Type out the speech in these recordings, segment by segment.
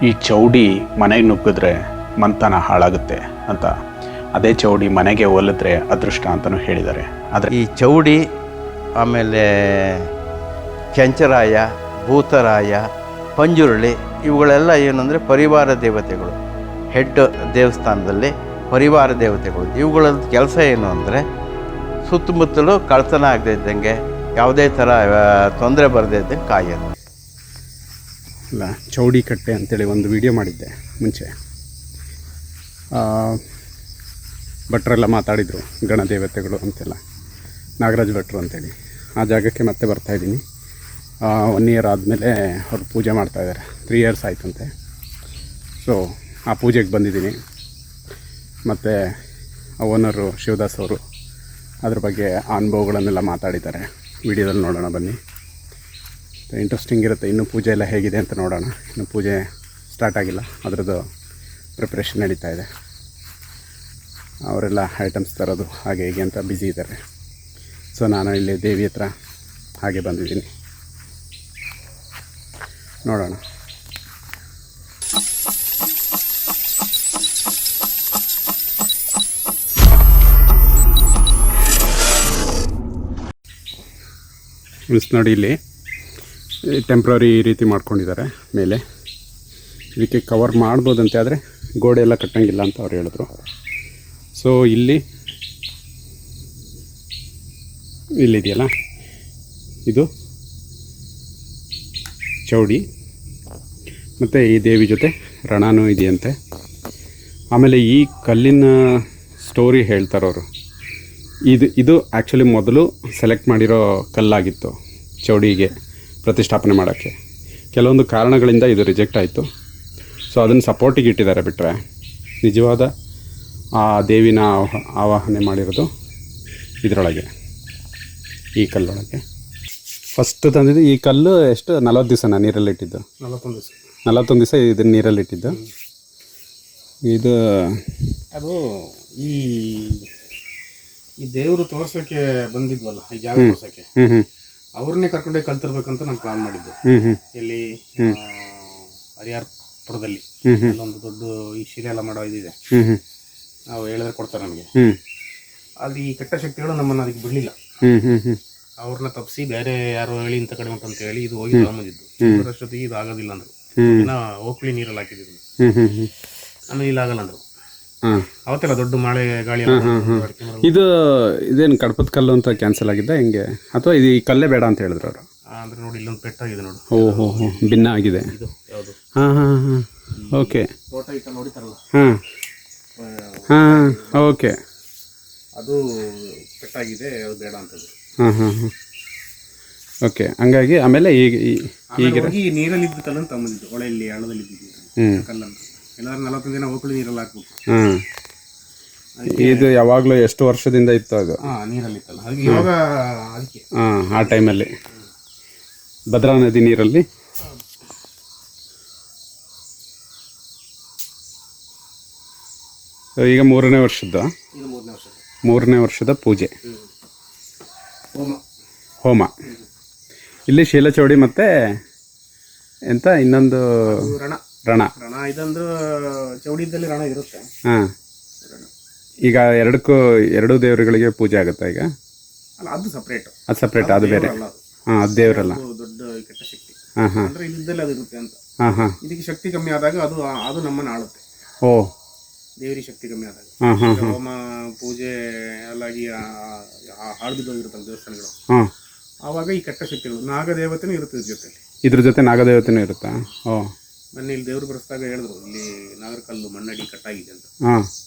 ಈ ಚೌಡಿ ಮನೆಗೆ ನುಗ್ಗಿದ್ರೆ ಮಂತನ ಹಾಳಾಗುತ್ತೆ ಅಂತ, ಅದೇ ಚೌಡಿ ಮನೆಗೆ ಒಲಿದ್ರೆ ಅದೃಷ್ಟ ಅಂತಲೂ ಹೇಳಿದ್ದಾರೆ. ಆದರೆ ಈ ಚೌಡಿ ಆಮೇಲೆ ಕೆಂಚರಾಯ, ಭೂತರಾಯ, ಪಂಜುರುಳಿ ಇವುಗಳೆಲ್ಲ ಏನಂದರೆ ಪರಿವಾರ ದೇವತೆಗಳು. ಹೆಡ್ ದೇವಸ್ಥಾನದಲ್ಲಿ ಪರಿವಾರ ದೇವತೆಗಳು. ಇವುಗಳ ಕೆಲಸ ಏನು ಅಂದರೆ ಸುತ್ತಮುತ್ತಲು ಕಳ್ತನ ಆಗದೇ ಇದ್ದಂಗೆ, ಯಾವುದೇ ಥರ ತೊಂದರೆ ಬರದೇ ಇದ್ದಂಗೆ ಕಾಯೋದು. ಅಲ್ಲ, ಚೌಡಿ ಕಟ್ಟೆ ಅಂತೇಳಿ ಒಂದು ವಿಡಿಯೋ ಮಾಡಿದ್ದೆ ಮುಂಚೆ. ಭಟ್ರೆಲ್ಲ ಮಾತಾಡಿದರು, ಗಣದೇವತೆಗಳು ಅಂತೆಲ್ಲ, ನಾಗರಾಜ್ ಭಟ್ರು ಅಂತೇಳಿ. ಆ ಜಾಗಕ್ಕೆ ಮತ್ತೆ ಬರ್ತಾಯಿದ್ದೀನಿ. 1 ಇಯರ್ ಆದಮೇಲೆ ಅವ್ರು ಪೂಜೆ ಮಾಡ್ತಾಯಿದ್ದಾರೆ. 3 ಇಯರ್ಸ್ ಆಯ್ತಂತೆ. ಸೊ ಆ ಪೂಜೆಗೆ ಬಂದಿದ್ದೀನಿ. ಮತ್ತು ಓನರು ಶಿವದಾಸ್ ಅವರು ಅದ್ರ ಬಗ್ಗೆ ಅನುಭವಗಳನ್ನೆಲ್ಲ ಮಾತಾಡಿದ್ದಾರೆ. ವಿಡಿಯೋದಲ್ಲಿ ನೋಡೋಣ ಬನ್ನಿ. ಇಂಟ್ರೆಸ್ಟಿಂಗ್ ಇರುತ್ತೆ. ಇನ್ನೂ ಪೂಜೆ ಎಲ್ಲ ಹೇಗಿದೆ ಅಂತ ನೋಡೋಣ. ಇನ್ನು ಪೂಜೆ ಸ್ಟಾರ್ಟ್ ಆಗಿಲ್ಲ, ಅದರದ್ದು ಪ್ರಿಪ್ರೇಷನ್ ನಡೀತಾ ಇದೆ. ಅವರೆಲ್ಲ ಐಟಮ್ಸ್ ತರೋದು ಹಾಗೆ ಹೀಗೆ ಅಂತ ಬ್ಯುಸಿ ಇದ್ದಾರೆ. ಸೊ ನಾನು ಇಲ್ಲಿ ದೇವಿ ಹತ್ರ ಹಾಗೆ ಬಂದಿದ್ದೀನಿ, ನೋಡೋಣ. ನೋಡಿ, ಇಲ್ಲಿ ಟೆಂಪ್ರರಿ ಈ ರೀತಿ ಮಾಡ್ಕೊಂಡಿದ್ದಾರೆ ಮೇಲೆ. ಇದಕ್ಕೆ ಕವರ್ ಮಾಡ್ಬೋದಂತೆ, ಆದರೆ ಗೋಡೆ ಎಲ್ಲ ಕಟ್ಟಂಗಿಲ್ಲ ಅಂತ ಅವ್ರು ಹೇಳಿದ್ರು. ಸೊ ಇಲ್ಲಿದೆಯಲ್ಲ, ಇದು ಚೌಡಿ, ಮತ್ತು ಈ ದೇವಿ ಜೊತೆ ರಣನೂ ಇದೆಯಂತೆ. ಆಮೇಲೆ ಈ ಕಲ್ಲಿನ ಸ್ಟೋರಿ ಹೇಳ್ತಾರವರು. ಇದು ಆ್ಯಕ್ಚುಲಿ ಮೊದಲು ಸೆಲೆಕ್ಟ್ ಮಾಡಿರೋ ಕಲ್ಲಾಗಿತ್ತು ಚೌಡಿಗೆ ಪ್ರತಿಷ್ಠಾಪನೆ ಮಾಡೋಕ್ಕೆ. ಕೆಲವೊಂದು ಕಾರಣಗಳಿಂದ ಇದು ರಿಜೆಕ್ಟ್ ಆಯಿತು. ಸೊ ಅದನ್ನು ಸಪೋರ್ಟಿಗೆ ಇಟ್ಟಿದ್ದಾರೆ. ಬಿಟ್ಟರೆ ನಿಜವಾದ ಆ ದೇವಿನ ಆವಾಹನೆ ಮಾಡಿರೋದು ಇದರೊಳಗೆ, ಈ ಕಲ್ಲೊಳಗೆ. ಫಸ್ಟ್ ತಂದಿದ್ದು ಈ ಕಲ್ಲು ಎಷ್ಟು 40 ದಿವಸನ ನೀರಲ್ಲಿಟ್ಟಿದ್ದು? 41 ದಿವಸ ಇದನ್ನು ನೀರಲ್ಲಿಟ್ಟಿದ್ದು. ಇದು ಅದು ಈ ದೇವರು ತೋರ್ಸೋಕ್ಕೆ ಬಂದಿದ್ವಲ್ಲ, ಈ ಜಾಗ ತೋರ್ಸೋಕ್ಕೆ, ಅವ್ರನ್ನೇ ಕರ್ಕೊಂಡೋಗಿ ಕಲ್ತಿರ್ಬೇಕಂತ ನಾನು ಪ್ಲಾನ್ ಮಾಡಿದ್ದು. ಇಲ್ಲಿ ಹರಿಹರಪುರದಲ್ಲಿ ಅಲ್ಲೊಂದು ದೊಡ್ಡ ಈ ಶಿಲೆ ಎಲ್ಲ ಮಾಡೋ ಇದಿದೆ. ನಾವು ಹೇಳಿದ್ರೆ ಕೊಡ್ತಾರೆ ನಮಗೆ. ಅಲ್ಲಿ ಈ ಕೆಟ್ಟ ಶಕ್ತಿಗಳು ನಮ್ಮನ್ನು ಅದಕ್ಕೆ ಬಿಡಲಿಲ್ಲ. ಅವ್ರನ್ನ ತಪ್ಪಿಸಿ ಬೇರೆ ಯಾರೋ ಹೇಳಿ ಇಂಥ ಕಡೆ ಉಂಟು ಅಂತ ಹೇಳಿ ಇದು ಹೋಗಿ ತಗೊಂಬಂದಿದ್ದು. ಅಷ್ಟೊತ್ತಿಗೆ ಇದು ಆಗೋದಿಲ್ಲ ಅಂದರು. ಇನ್ನ ಓಕ್ಳಿ ನೀರಲ್ಲಿ ಹಾಕಿದ್ರು, ಆಮೇಲೆ ಇಲ್ಲ ಆಗಲ್ಲ ಅಂದರು. ಅವತ್ತೆಲ್ಲ ದೊಡ್ಡ ಮಳೆ ಗಾಳಿ. ಇದೇನು ಕಡಪದ ಕಲ್ಲು ಅಂತ ಕ್ಯಾನ್ಸಲ್ ಆಗಿದ್ದ ಹೆಂಗೆ, ಅಥವಾ ಇದು ಈ ಕಲ್ಲೇ ಬೇಡ ಅಂತ ಹೇಳಿದ್ರು ಅವರು? ಅಂದ್ರೆ ನೋಡಿ, ಇಲ್ಲೊಂದು ಪೆಟ್ಟಾಗಿದೆ ನೋಡು. ಓಹೋ, ಭಿನ್ನ ಆಗಿದೆ. ಇದು ಯಾವುದು? ಓಕೆ. ಫೋಟೋ ಇಟ್ಟ ನೋಡಿತಾರಲ್ಲ, ಓಕೆ. ಅದು ಪೆಟ್ಟಾಗಿದೆ, ಅದು ಬೇಡ ಅಂತದ್ದು. ಓಕೆ. ಹಂಗಾಗಿ ಆಮೇಲೆ ಈಗ ನೀರಲ್ಲಿ ಇದ್ದ ಕಲ್ಲನ್ನು ತಗೊಂಡಿದ್ದು, ಹೊಳೆಯಲ್ಲಿ ಹಳ್ಳದಲ್ಲಿ ಇದ್ದಿದ್ದು ಕಲ್ಲಂತ. ಎಲ್ಲರೂ 41 ದಿನ ಹೋಗ್ಲಿ ನೀರಲ್ಲಿ ಹಾಕ್ಬೇಕು. ಇದು ಯಾವಾಗಲೂ ಎಷ್ಟು ವರ್ಷದಿಂದ ಇತ್ತು ಅದು? ನೀರಲ್ಲಿ ಇತ್ತಲ್ಲ, ಅದಕ್ಕೆ ಇವಾಗ ಅದಕ್ಕೆ ಆ ಟೈಮಲ್ಲಿ ಭದ್ರಾ ನದಿ ನೀರಲ್ಲಿ. ಈಗ 3ನೇ ವರ್ಷದ್ದು, 3ನೇ ವರ್ಷದ ಪೂಜೆ, ಹೋಮ. ಇಲ್ಲಿ ಶೀಲಚೌಡಿ ಮತ್ತೆ ಎಂತ ಇನ್ನೊಂದು ರಣ. ಇದಂದ್ರೆ ಚೌಡಿದಲ್ಲಿ ರಣ ಇರುತ್ತೆ. ಈಗ ಎರಡು ದೇವರುಗಳಿಗೆ ಪೂಜೆ ಆಗುತ್ತಾ ಈಗ? ಅಲ್ಲ, ಅದು ಸಪ್ರೇಟ್. ಅದು ಬೇರೆ. ಅದು ದೇವರಲ್ಲ, ದೊಡ್ಡ ಕೆಟ್ಟ ಶಕ್ತಿ. ಅಂದ್ರೆ ಇದ್ದಲ್ಲಿ ಅದು ಇರುತ್ತೆ ಅಂತ. ಇದಕ್ಕೆ ಶಕ್ತಿ ಕಮ್ಮಿ ಆದಾಗ ಅದು ನಮ್ಮನ್ನು ಆಳುತ್ತೆ. ದೇವರಿಗೆ ಶಕ್ತಿ ಕಮ್ಮಿ ಆದಾಗ ಹೋಮ ಪೂಜೆ ಎಲ್ಲಾಗಿ ಹಾಳ್ಬಿದ್ದೋಗಿರುತ್ತಲ್ಲ ದೇವಸ್ಥಾನಗಳು, ಆವಾಗ ಈ ಕೆಟ್ಟ ಶಕ್ತಿಗಳು, ನಾಗದೇವತೆನೂ ಇರುತ್ತೆ ಇದ್ರ ಜೊತೆ ನಾಗದೇವತೆನೂ ಇರುತ್ತಾ? ಮೊನ್ನೆ ಇಲ್ಲಿ ದೇವ್ರು ಬರೆಸಿದಾಗ ಹೇಳಿದ್ರು, ಇಲ್ಲಿ ನಾಗರಕಲ್ಲು ಮಣ್ಣಡಿ ಕಟ್ಟಾಗಿದೆ ಅಂತ.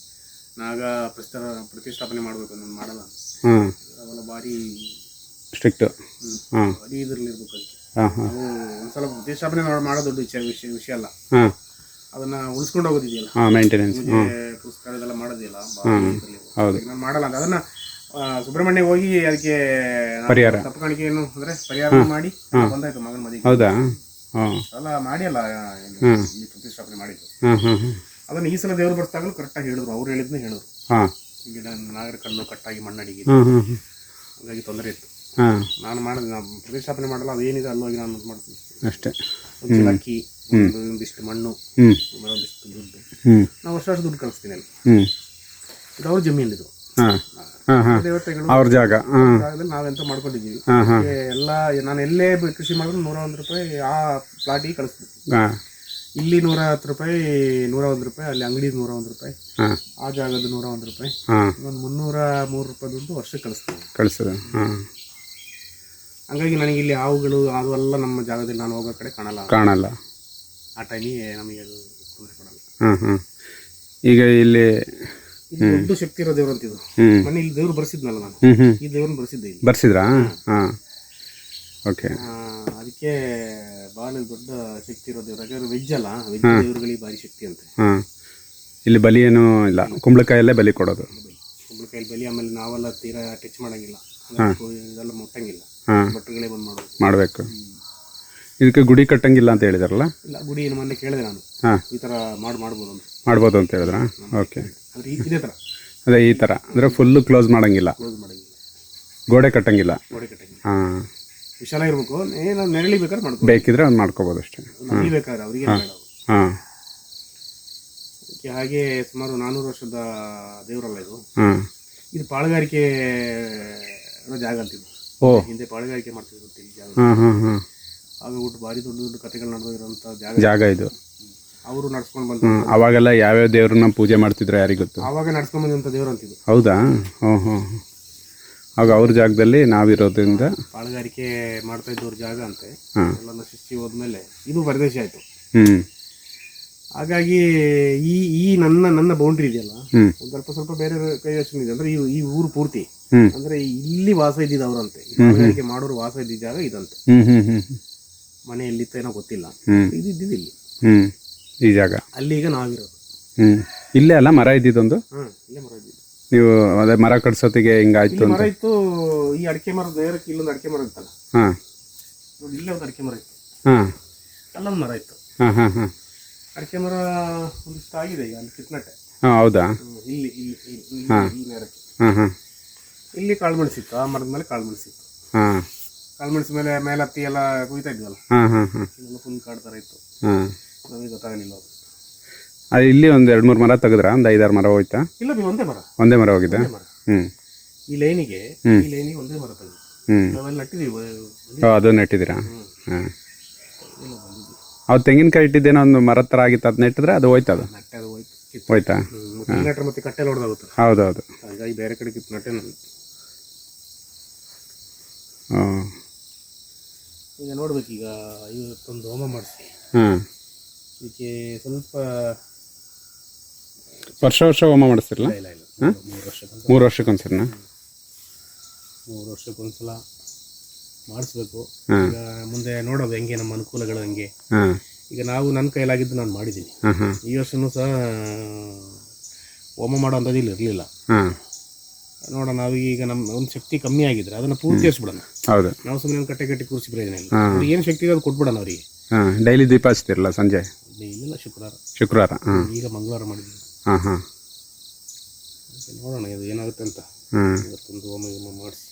ನಾಗ ಪ್ರತಿಷ್ಠಾಪನೆ ಮಾಡಬೇಕು, ನಾನು ಮಾಡಲ್ಲ ಅಂತ. ಅವೆಲ್ಲ ಭಾರಿ ಸ್ಟ್ರಿಕ್ಟ್. ಭಾರಿ ಇದರಲ್ಲಿ ಇರ್ಬೇಕು. ಅದಕ್ಕೆ ನಾವು ಒಂದ್ಸಲ ಪ್ರತಿಷ್ಠಾಪನೆ ಮಾಡೋದು ದೊಡ್ಡ ವಿಷಯ ಅಲ್ಲ, ಅದನ್ನ ಉಳಿಸ್ಕೊಂಡು ಹೋಗೋದಿದೆಯಲ್ಲ, ಮೇಂಟೆನೆನ್ಸ್, ಪುಸ್ತಕ ಇದೆಲ್ಲ ಮಾಡೋದಿಲ್ಲ. ನಾನು ಮಾಡಲ್ಲ ಅಂತ. ಅದನ್ನ ಸುಬ್ರಹ್ಮಣ್ಯ ಹೋಗಿ ಅದಕ್ಕೆ ಪರಿಹಾರ ತಪ್ಪು ಕಾಣಿಕೆಯನ್ನು ಅಂದ್ರೆ ಪರಿಹಾರ ಮಾಡಿ ಬಂದಾಯ್ತು ಮಗನ ಮದುವೆ. ಹೌದಾ? ಅಲ್ಲ ಮಾಡಿ ಅಲ್ಲ ಪ್ರತಿಷ್ಠಾಪನೆ ಮಾಡಿದ್ದು. ಅದನ್ನ ಈ ಸಲ ದೇವ್ರು ಬರ್ತಾಗಲೂ ಕರೆಕ್ಟಾಗಿ ಹೇಳಿದ್ರು. ಅವ್ರು ಹೇಳಿದ್ನ ಹೇಳಿದ್ರು, ಈಗ ನಾಗರ ಕಲ್ಲು ಕಟ್ಟಾಗಿ ಮಣ್ಣಡಿಗೆ, ಹಾಗಾಗಿ ತೊಂದರೆ ಇತ್ತು. ನಾನು ಪ್ರತಿಷ್ಠಾಪನೆ ಮಾಡಲ್ಲ, ಅದೇನಿದೆ ಅಲ್ಲೋಗಿ ನಾನು ಮಾಡ್ತೀನಿ ಅಷ್ಟೇ. ಒಂದು ಅಕ್ಕಿ ಒಂದಿಷ್ಟು ಮಣ್ಣು, ಹ್ಞೂ ಒಂದಿಷ್ಟು ದುಡ್ಡು, ಹ್ಞೂ ನಾವು ವರ್ಷ ದುಡ್ಡು ಕಳಿಸ್ತೀನಿ ಅಲ್ಲಿ. ಹ್ಞೂ ಇದು ಅವ್ರ ಜಮೀನು, ಇದು ಹಾಂ ಹಾಂ ಹಾಂ ದೇವತೆಗಳು ಅವ್ರ ಜಾಗ. ಹಾಂ ಜಾಗದಲ್ಲಿ ನಾವೆಂತ ಮಾಡ್ಕೊಂಡಿದ್ದೀವಿ. ಹಾಂ ಹಾಂ ಎಲ್ಲ ನಾನು ಎಲ್ಲೇ ಕೃಷಿ ಮಾಡಿದ್ರು 101 ರೂಪಾಯಿ ಆ ಪ್ಲಾಟಿಗೆ ಕಳಿಸ್ಬೇಕು. ಹಾಂ ಇಲ್ಲಿ 110 ರೂಪಾಯಿ, 101 ರೂಪಾಯಿ, ಅಲ್ಲಿ ಅಂಗಡಿ 101 ರೂಪಾಯಿ, ಹಾಂ ಆ ಜಾಗದ 101 ರೂಪಾಯಿ, ಹಾಂ ಒಂದು 303 ರೂಪಾಯಿ ದುಡ್ಡು ವರ್ಷಕ್ಕೆ ಕಳಿಸ್ತೀನಿ. ಕಳಿಸೋದು. ಹಾಂ ಹಂಗಾಗಿ ನನಗೆ ಇಲ್ಲಿ ಹಾವುಗಳು ಅದೆಲ್ಲ ನಮ್ಮ ಜಾಗದಲ್ಲಿ ನಾನು ಹೋಗೋ ಕಡೆ ಕಾಣಲ್ಲ. ಆ ಟೈಮಿಗೆ ನಮಗೆ ಅದು ತೊಂದರೆ ಕೊಡಲ್ಲ. ಹಾಂ ಹಾಂ ಈಗ ಇಲ್ಲಿ ಇದು ದೊಡ್ಡ ಶಕ್ತಿ ಇರೋ ದೇವ್ರು ಅಂತಿದ್ದು. ಹ್ಞೂ ಮನೆ ಇಲ್ಲಿ ದೇವ್ರು ಬರ್ಸಿದ್ನಲ್ಲ ನಾನು, ಹ್ಞೂ ಹ್ಞೂ ಈ ದೇವ್ರನ್ನ ಬರ್ಸಿದ್ದೆ ಇಲ್ಲಿ. ಬರ್ಸಿದ್ರಾ? ಹಾಂ ಓಕೆ. ಅದಕ್ಕೆ ಭಾಳ ದೊಡ್ಡ ಶಕ್ತಿ ಇರೋ ದೇವ್ರು. ಯಾಕಂದ್ರೆ ವೆಜ್ ಅಲ್ಲ, ವೆಜ್ ದೇವ್ರುಗಳಿಗೆ ಭಾರಿ ಶಕ್ತಿ ಅಂತೆ. ಹಾಂ ಇಲ್ಲಿ ಬಲಿ ಏನೂ ಇಲ್ಲ, ಕುಂಬಳಕಾಯಲ್ಲೇ ಬಲಿ ಕೊಡೋದು. ಕುಂಬಳಕಾಯಲ್ಲಿ ಬಲಿ. ಆಮೇಲೆ ನಾವೆಲ್ಲ ತೀರಾ ಟಚ್ ಮಾಡಂಗಿಲ್ಲ, ಇದೆಲ್ಲ ಮುಟ್ಟಂಗಿಲ್ಲ, ಹಾಂ ಭಟ್ರುಗಳೇ ಬಂದು ಮಾಡೋದು. ಮಾಡಬೇಕು. ಇದಕ್ಕೆ ಗುಡಿ ಕಟ್ಟಂಗಿಲ್ಲ ಅಂತ ಹೇಳಿದಾರಲ್ಲ? ಇಲ್ಲ, ಗುಡಿ ಏನು ಮೊನ್ನೆ ಕೇಳಿದೆ ನಾನು, ಹಾಂ ಈ ಥರ ಮಾಡ್ಬೋದು ಅಂತ. ಮಾಡ್ಬೋದು ಅಂತ ಹೇಳಿದ್ರಾ? ಓಕೆ. ಅಂದರೆ ಇದೇ ಥರ ಅದೇ ಈ ಥರ ಅಂದರೆ ಫುಲ್ಲು ಕ್ಲೋಸ್ ಮಾಡಂಗಿಲ್ಲ, ಕ್ಲೋಸ್ ಮಾಡಂಗಿಲ್ಲ, ಗೋಡೆ ಕಟ್ಟಂಗಿಲ್ಲ. ಗೋಡೆ ಕಟ್ಟಂಗಿಲ್ಲ. ಹಾಂ ವಿಶಾಲ ಇರಬೇಕು. ಏನು ನೆರಳಿ ಬೇಕಾದ್ರೆ ಮಾಡ್ಕೊ, ಬೇಕಿದ್ರೆ ಒಂದು ಮಾಡ್ಕೋಬೋದು ಅಷ್ಟೇ. ನಮಗೆ ಬೇಕಾದ್ರೆ ಅವರಿಗೆ ಬೇಡ. ಹಾಂ ಅದಕ್ಕೆ ಹಾಗೆ ಸುಮಾರು 400 ವರ್ಷದ ದೇವರಲ್ಲ ಇದು. ಹಾಂ ಇದು ಪಾಳುಗಾರಿಕೆ ಅನ್ನೋ ಜಾಗ ಅಂತಿದ್ದು. ಓ ಹಿಂದೆ ಪಾಳುಗಾರಿಕೆ ಮಾಡ್ತಿದ್ರು ಈ ಜಾಗ. ಹಾಂ ಹಾಂ ಹಾಂ ಆಗ ಬಿಟ್ಟು ಭಾರಿ ದೊಡ್ಡ ದೊಡ್ಡ ಕಥೆಗಳು ನಡೆದಿರೋಂಥ ಜಾಗ ಇದು. ಅವರು ನಡ್ಸ್ಕೊಂಡು ಬಂದು ಅವಾಗೆಲ್ಲ ಯಾವ್ಯಾವ ದೇವ್ರನ್ನ ಪೂಜೆ ಮಾಡ್ತಿದ್ರು ಯಾರಿಗೆ ಗೊತ್ತು? ಆವಾಗ ನಡ್ಸ್ಕೊಂಡು ಬಂದಂಥ ದೇವ್ರು ಅಂತಿದ್ದು. ಹೌದಾ? ಹ್ಞೂ ಹ್ಞೂ ಆಗ ಅವ್ರ ಜಾಗದಲ್ಲಿ ನಾವಿರೋದ್ರಿಂದ ಪಾಳುಗಾರಿಕೆ ಮಾಡ್ತಾ ಇದ್ದವ್ರ ಜಾಗ ಅಂತೆ. ಹಾಂ ಎಲ್ಲ ಸೃಷ್ಟಿ ಹೋದ್ಮೇಲೆ ಇದು ಪರದೇಶ ಆಯಿತು. ಹ್ಞೂ ಹಾಗಾಗಿ ಈ ನನ್ನ ಬೌಂಡ್ರಿ ಇದೆಯಲ್ಲ, ಹ್ಞೂ ಒಂದು ಸ್ವಲ್ಪ ಬೇರೆ ಕೈ ಯೋಚನೆ ಇದೆ. ಅಂದ್ರೆ ಈ ಊರು ಪೂರ್ತಿ ಹ್ಞೂ ಅಂದ್ರೆ ಇಲ್ಲಿ ವಾಸ ಇದ್ದಿದ್ದು ಅವರಂತೆ. ಪಾಳುಗಾರಿಕೆ ಮಾಡೋರು ವಾಸ ಇದ್ದಿದ್ದ ಜಾಗ ಇದಂತೆ. ಹ್ಞೂ ಹ್ಞೂ ಹ್ಞೂ ಮನೆ ಎಲ್ಲಿತ್ತ ಏನೋ ಗೊತ್ತಿಲ್ಲ, ಹ್ಞೂ ಇದ್ದಿದ್ದು ಇಲ್ಲಿ. ಹ್ಞೂ ಈ ಜಾಗ ಅಲ್ಲಿ ಈಗ ನಾವಿರೋದು. ಹ್ಞೂ ಇಲ್ಲೇ ಅಲ್ಲ ಮರ ಇದ್ದಿದ್ದೊಂದು? ಇಲ್ಲೇ ಮರ ಇದ್ದಿದ್ದು. ನೀವು ಅದೇ ಮರ ಕಟ್ಸೋತಿಗೆ ಹಿಂಗಾಯ್ತು ಇಲ್ಲಿ ಅಂತ? ಮರ ಇತ್ತು. ಈ ಅಡಿಕೆ ಮರದ ನೇರಕ್ಕೆ ಇಲ್ಲೊಂದು ಅಡಿಕೆ ಮರ ಇತ್ತಲ್ಲ ಹಾಂ ನೋಡಿ, ಇಲ್ಲೇ ಒಂದು ಅಡಿಕೆ ಮರ ಇತ್ತು, ಹಾಂ ಅಲ್ಲೊಂದು ಮರ ಇತ್ತು. ಹಾಂ ಹಾಂ ಹಾಂ ಅಡಿಕೆ ಮರ ಒಂದಿಷ್ಟು ಆಗಿದೆ ಈಗ, ಅಲ್ಲಿ ಕಿತ್ನಟ್ಟೆ. ಹಾಂ ಹೌದಾ? ಇಲ್ಲಿ ಇಲ್ಲಿ ಇಲ್ಲಿ ಈ ನೇರಕ್ಕೆ ಹಾಂ ಹಾಂ ಇಲ್ಲಿ ಕಾಳು ಮೆಣಸಿತ್ತು. ಆ ಮರದ ಮೇಲೆ ಕಾಳು ಮೆಣಸಿತ್ತು. ಹಾಂ ಕಾಳು ಮೆಣಸು ಮೇಲೆ ಹತ್ತಿ ಎಲ್ಲ ಕುಯ್ತಾ ಇದ್ವಲ್ಲ, ಹಾಂ ಹಾಂ ಹಾಂ ಇಲ್ಲೆಲ್ಲ ಫುಲ್ ಕಾಡು ಥರ ಇತ್ತು. ಹಾಂ ನಮಗೆ ಗೊತ್ತಾಗಲಿಲ್ಲ ಅದು. ಅದು ಇಲ್ಲಿ ಒಂದು 2-3 ಮರ ತೆಗೆದ್ರಾ? ಒಂದು 5-6 ಮರ ಹೋಯ್ತಾ? ಇಲ್ಲ, ಒಂದೇ ಮರ. ಒಂದೇ ಮರ ಹೋಗಿದೆ? ಮರ ಹ್ಞೂ ಈ ಲೈನಿಗೆ ಒಂದೇ ಮರ ತೆಗೆದು ಹ್ಞೂ ನಾವೆಲ್ಲ ನಟ್ಟಿದ್ದೀವಿ. ಅದು ನೆಟ್ಟಿದ್ದೀರಾ? ಹಾಂ ಎಲ್ಲ ಬಂದಿದ್ವಿ. ಅವ್ರು ತೆಂಗಿನಕಾಯಿ ಇಟ್ಟಿದ್ದೇನೋ ಒಂದು ಮರದ ಥರ ಆಗಿತ್ತು, ಅದು ನೆಟ್ಟಿದ್ರೆ ಅದು ಹೋಯ್ತು, ಅದು ನಟ್ಟೆ ಅದು ಹೋಯ್ತು, ಕಿತ್ತು. ಹೋಯ್ತಾ? ನೆಟ್ರೆ ಮತ್ತೆ ಕಟ್ಟೆ ಹೊಡೆದಾಗುತ್ತೆ. ಹೌದೌದು. ಹಾಗಾಗಿ ಬೇರೆ ಕಡೆ ಕಿತ್ತು ನಟ್ಟೆ ನಾನು. ಹಾಂ ಈಗ ನೋಡ್ಬೇಕು, ಈಗ ಇವತ್ತೊಂದು ಹೋಮ ಮಾಡಿಸಿ ಹಾಂ ಇದಕ್ಕೆ ಸ್ವಲ್ಪ ವರ್ಷ ಹೋಮ ಮಾಡಿಸ್ತಿರಲ್ಲ? ಇಲ್ಲ 3 ವರ್ಷಕ್ಕೊಂದ್ಸರಿನಾ? 3 ವರ್ಷಕ್ಕೊಂದ್ಸಲ ಮಾಡಿಸ್ಬೇಕು. ಹಾಂ ಈಗ ಮುಂದೆ ನೋಡೋದು ಹೆಂಗೆ ನಮ್ಮ ಅನುಕೂಲಗಳು ಹೆಂಗೆ. ಹಾಂ ಈಗ ನನ್ನ ಕೈಲಾಗಿದ್ದು ನಾನು ಮಾಡಿದ್ದೀನಿ. ಹಾಂ ಹಾಂ ಈ ವರ್ಷನೂ ಸಹ ಹೋಮ ಮಾಡೋ ಅಂಥದ್ದು ಇಲ್ಲಿ ಇರಲಿಲ್ಲ. ಹಾಂ ನೋಡೋಣ, ನಾವೀಗ ನಮ್ಮ ಒಂದು ಶಕ್ತಿ ಕಮ್ಮಿ ಆಗಿದ್ರೆ ಅದನ್ನು ಪೂರ್ತಿಸ್ಬಿಡೋಣ. ಹೌದು. ನಾವು ಸುಮ್ಮನೆ ಒಂದು ಕಟ್ಟಿ ಕೂರಿಸಿ ಪ್ರಯೋಜನ ಇಲ್ಲ. ಹಾಂ ಏನು ಶಕ್ತಿ ಇದೆ ಅದು ಕೊಟ್ಬಿಡೋಣ ಅವರಿಗೆ. ಹಾಂ ಡೈಲಿ ದೀಪ ಹಚ್ತಿರಲ್ಲ ಸಂಜೆ? ಇಲ್ಲ, ಶುಕ್ರವಾರ. ಹಾಂ ಈಗ ಮಂಗಳವಾರ ಮಾಡಿದ್ದೀವಿ. ಹಾಂ ಹಾಂ ನೋಡೋಣ ಇದು ಏನಾಗುತ್ತೆ ಅಂತ. ಹಾಂ ಇವತ್ತೊಂದು ಹೋಮ ಮಾಡಿಸಿ